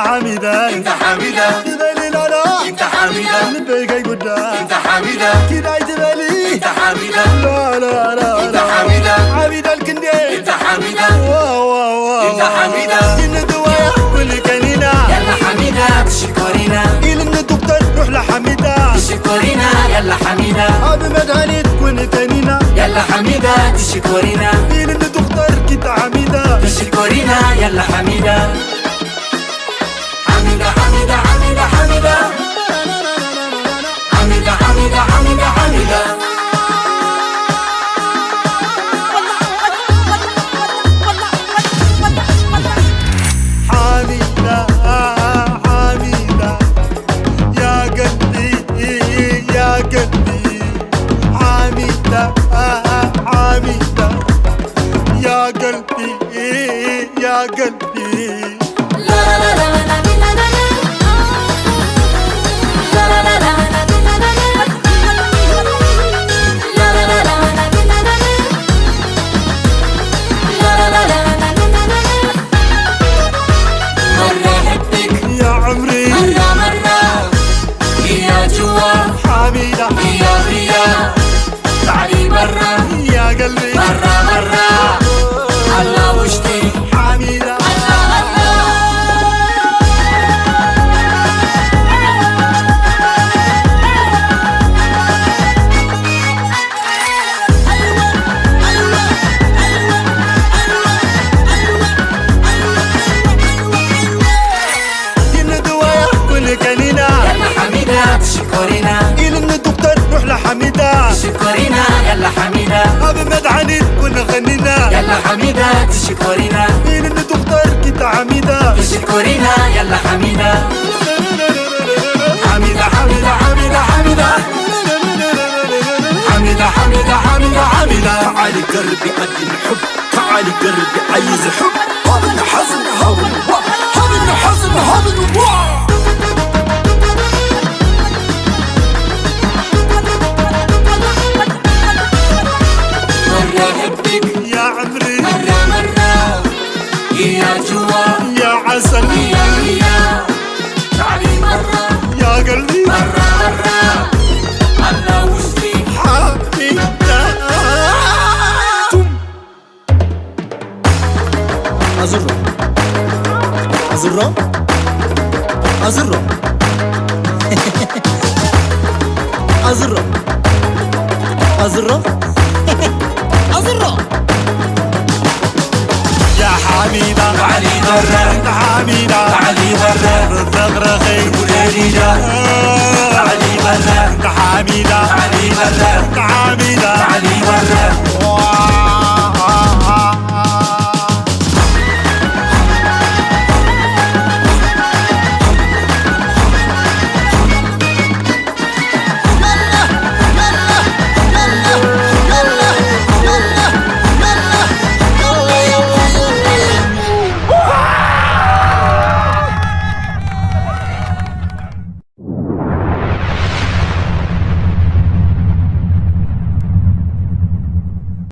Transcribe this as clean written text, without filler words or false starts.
حميدة انت حميدة تبالي لا انت حميدة نبيك يقدا انت حميدة كده تبالي انت حميدة لا انت حميدة حميدة الكندي انت حميدة واو انت حميدة إن دوايا كل كنينة يلا حميدة تشكرينا إلى الدكتور روح لحميدة تشكرينا يلا حميدة هذا مدهني تكون كنينة يلا حميدة تشكرينا إلى الدكتور كده حميدة تشكرينا يلا حميدة حميدة حميدة حميدة حميدة حميدة حميدة حميدة حميدة حميدة حميدة يا قلبي يا قلبي حميدة حميدة يا قلبي يا قلبي يا عمري مرة مرة يا جوا حميدة يا تعالي برا يا قلبي مرة مرة الله وشتي حميدة إن دوايا كل كنينة يلا حميدة تشكرينا إلى الدكتور روح لحميدة تشكرينا يلا حميدة أبي مدعني كنا غنينا يلا حميدة تشكرينا إلى الدكتور كده حميدة تشكرينا يلا حميدة حميدة حميدة حميدة حميدة حميدة حميدة حميدة حميدة تعالي قربي أدي الحب تعالي قربي عايز حب هذا حزن هذا حزن هذا مرة أحبك يا عمري مرة مرة يا جوا يا عسل يا تعالي مرة يا قلبي مرة مرة الله وشتي حميدة أزرق أزرق أزرق أزرق أزرق أزرق يا حميدة تعالي مرة انت حميدة تعالي مرة الثغرة خير وليلي